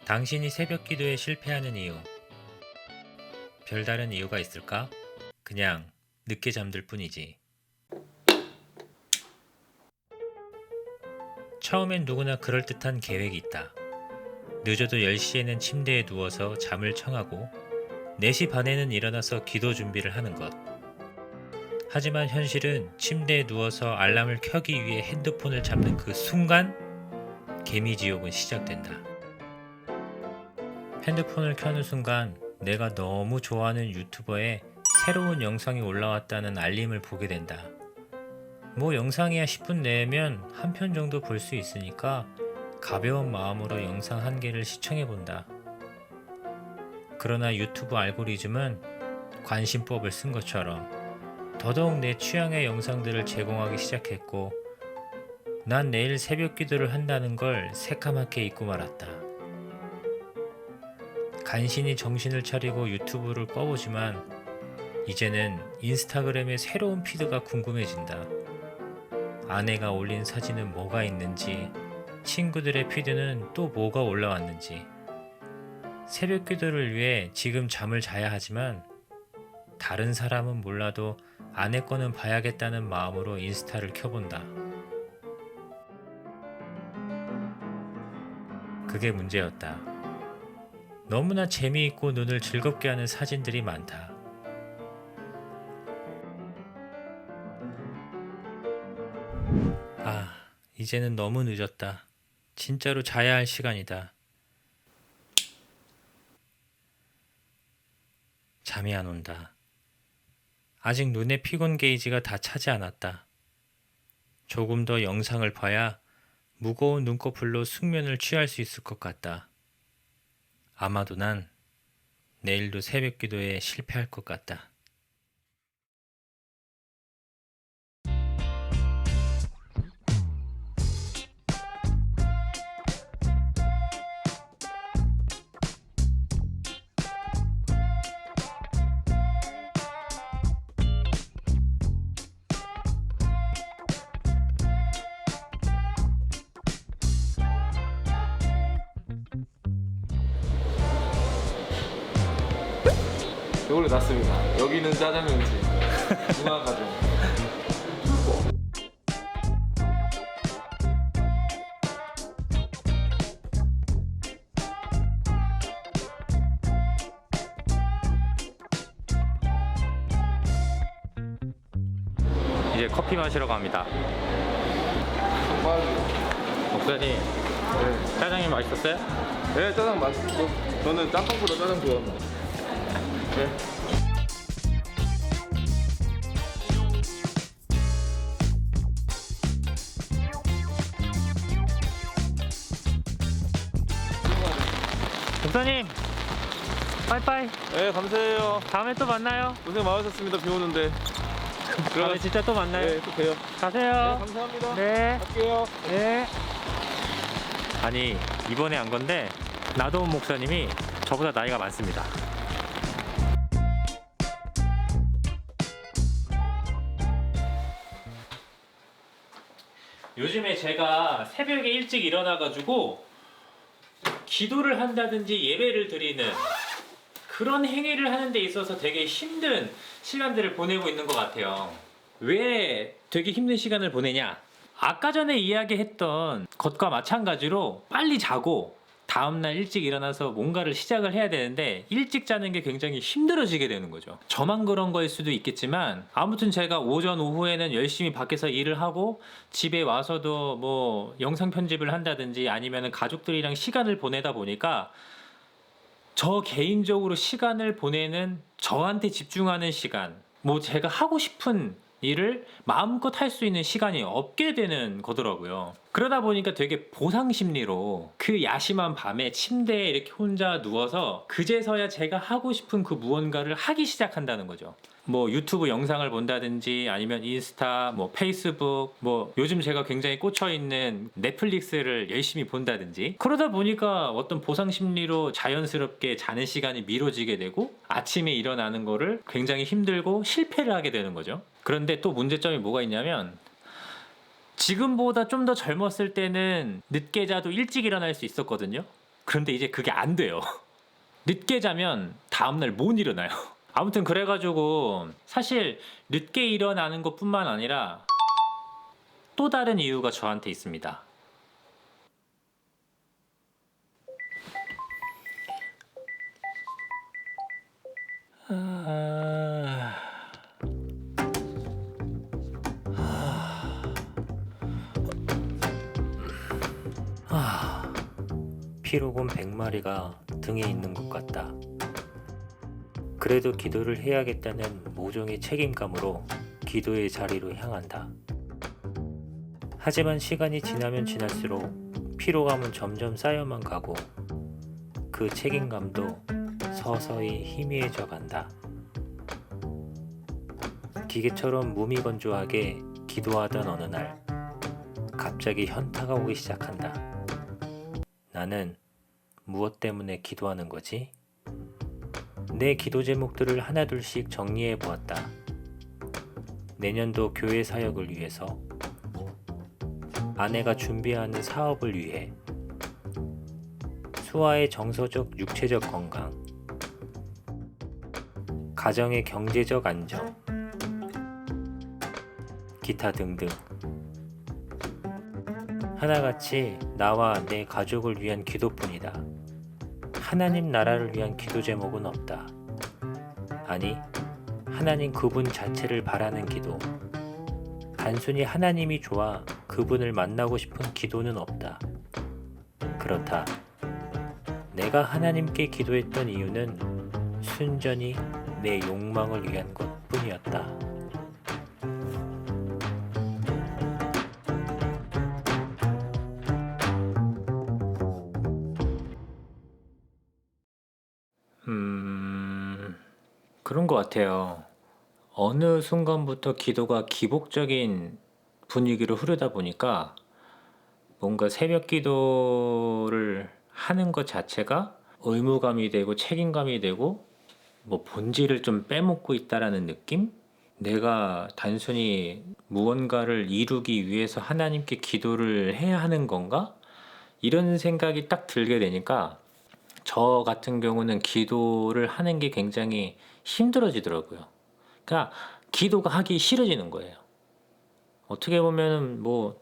당신이 새벽 기도에 실패하는 이유. 별다른 이유가 있을까? 그냥 늦게 잠들 뿐이지. 처음엔 누구나 그럴듯한 계획이 있다. 늦어도 10시에는 침대에 누워서 잠을 청하고 4시 반에는 일어나서 기도 준비를 하는 것. 하지만 현실은 침대에 누워서 알람을 켜기 위해 핸드폰을 잡는 그 순간 개미지옥은 시작된다. 핸드폰을 켜는 순간 내가 너무 좋아하는 유튜버의 새로운 영상이 올라왔다는 알림을 보게 된다. 뭐 영상이야 10분 내면 한 편 정도 볼 수 있으니까 가벼운 마음으로 영상 한 개를 시청해 본다. 그러나 유튜브 알고리즘은 관심법을 쓴 것처럼 더더욱 내 취향의 영상들을 제공하기 시작했고 난 내일 새벽 기도를 한다는 걸 새까맣게 잊고 말았다. 간신히 정신을 차리고 유튜브를 꺼보지만 이제는 인스타그램의 새로운 피드가 궁금해진다. 아내가 올린 사진은 뭐가 있는지, 친구들의 피드는 또 뭐가 올라왔는지. 새벽 기도를 위해 지금 잠을 자야 하지만 다른 사람은 몰라도 아내 거는 봐야겠다는 마음으로 인스타를 켜본다. 그게 문제였다. 너무나 재미있고 눈을 즐겁게 하는 사진들이 많다. 이제는 너무 늦었다. 진짜로 자야 할 시간이다. 잠이 안 온다. 아직 눈의 피곤 게이지가 다 차지 않았다. 조금 더 영상을 봐야 무거운 눈꺼풀로 숙면을 취할 수 있을 것 같다. 아마도 난 내일도 새벽 기도에 실패할 것 같다. 이걸로 났습니다. 여기는 짜장면집, 문화가정. 이제 커피 마시러 갑니다. 정말. 목사님, 네. 짜장면 맛있었어요? 네, 짜장 맛있어. 저는 짬뽕보다 짜장 좋아합니다. 네. 목사님, 빠이빠이. 네, 감사해요. 다음에 또 만나요. 고생 많으셨습니다. 비 오는데. 다음에 진짜 또 만나요. 네, 또 봬요. 가세요. 네, 감사합니다. 네. 갈게요. 네. 아니, 이번에 한 건데 나도원 목사님이 저보다 나이가 많습니다. 요즘에 제가 새벽에 일찍 일어나가지고 기도를 한다든지 예배를 드리는 그런 행위를 하는 데 있어서 되게 힘든 시간들을 보내고 있는 것 같아요. 왜 되게 힘든 시간을 보내냐? 아까 전에 이야기했던 것과 마찬가지로 빨리 자고 다음날 일찍 일어나서 뭔가를 시작을 해야 되는데 일찍 자는 게 굉장히 힘들어지게 되는 거죠. 저만 그런 거일 수도 있겠지만 아무튼 제가 오전 오후에는 열심히 밖에서 일을 하고 집에 와서도 뭐 영상 편집을 한다든지 아니면 가족들이랑 시간을 보내다 보니까 저 개인적으로 시간을 보내는 저한테 집중하는 시간, 뭐 제가 하고 싶은 일을 마음껏 할 수 있는 시간이 없게 되는 거더라고요. 그러다 보니까 되게 보상 심리로 그 야심한 밤에 침대에 이렇게 혼자 누워서 그제서야 제가 하고 싶은 그 무언가를 하기 시작한다는 거죠. 뭐 유튜브 영상을 본다든지 아니면 인스타, 뭐 페이스북, 뭐 요즘 제가 굉장히 꽂혀 있는 넷플릭스를 열심히 본다든지 그러다 보니까 어떤 보상 심리로 자연스럽게 자는 시간이 미뤄지게 되고 아침에 일어나는 거를 굉장히 힘들고 실패를 하게 되는 거죠. 그런데 또 문제점이 뭐가 있냐면 지금보다 좀 더 젊었을 때는 늦게 자도 일찍 일어날 수 있었거든요. 그런데 이제 그게 안 돼요. 늦게 자면 다음날 못 일어나요. 아무튼 그래가지고 사실 늦게 일어나는 것뿐만 아니라 또 다른 이유가 저한테 있습니다. 피로곤 100마리가 등에 있는 것 같다. 그래도 기도를 해야겠다는 모종의 책임감으로 기도의 자리로 향한다. 하지만 시간이 지나면 지날수록 피로감은 점점 쌓여만 가고 그 책임감도 서서히 희미해져 간다. 기계처럼 무미건조하게 기도하던 어느 날 갑자기 현타가 오기 시작한다. 나는 무엇 때문에 기도하는 거지? 내 기도 제목들을 하나둘씩 정리해 보았다. 내년도 교회 사역을 위해서, 아내가 준비하는 사업을 위해, 수아의 정서적 육체적 건강, 가정의 경제적 안정, 기타 등등. 하나같이 나와 내 가족을 위한 기도뿐이다. 하나님 나라를 위한 기도 제목은 없다. 아니, 하나님 그분 자체를 바라는 기도. 단순히 하나님이 좋아 그분을 만나고 싶은 기도는 없다. 그렇다. 내가 하나님께 기도했던 이유는 순전히 내 욕망을 위한 것뿐이었다. 그런 것 같아요. 어느 순간부터 기도가 기복적인 분위기로 흐르다 보니까 뭔가 새벽 기도를 하는 것 자체가 의무감이 되고 책임감이 되고 뭐 본질을 좀 빼먹고 있다라는 느낌? 내가 단순히 무언가를 이루기 위해서 하나님께 기도를 해야 하는 건가? 이런 생각이 딱 들게 되니까 저 같은 경우는 기도를 하는 게 굉장히 힘들어지더라고요. 그러니까 기도가 하기 싫어지는 거예요. 어떻게 보면은 뭐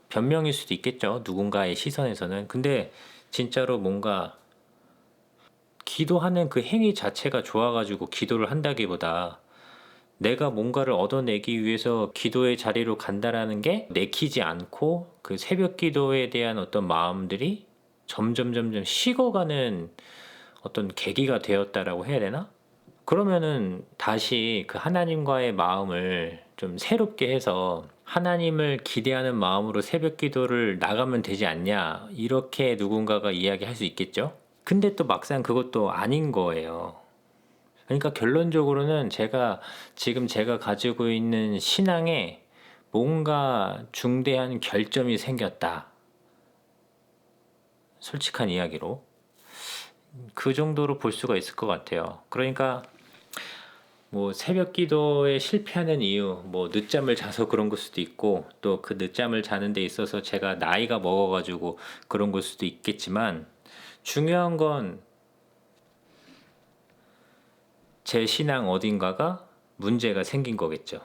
변명일 수도 있겠죠. 누군가의 시선에서는. 근데 진짜로 뭔가 기도하는 그 행위 자체가 좋아가지고 기도를 한다기보다 내가 뭔가를 얻어내기 위해서 기도의 자리로 간다라는 게 내키지 않고 그 새벽 기도에 대한 어떤 마음들이 점점 식어가는 어떤 계기가 되었다라고 해야 되나? 그러면은 다시 그 하나님과의 마음을 좀 새롭게 해서 하나님을 기대하는 마음으로 새벽 기도를 나가면 되지 않냐, 이렇게 누군가가 이야기할 수 있겠죠. 근데 또 막상 그것도 아닌 거예요. 그러니까 결론적으로는 지금 제가 가지고 있는 신앙에 뭔가 중대한 결점이 생겼다. 솔직한 이야기로 그 정도로 볼 수가 있을 것 같아요. 그러니까 뭐 새벽 기도에 실패하는 이유, 뭐 늦잠을 자서 그런 걸 수도 있고, 또 그 늦잠을 자는 데 있어서 제가 나이가 먹어가지고 그런 걸 수도 있겠지만, 중요한 건 제 신앙 어딘가가 문제가 생긴 거겠죠.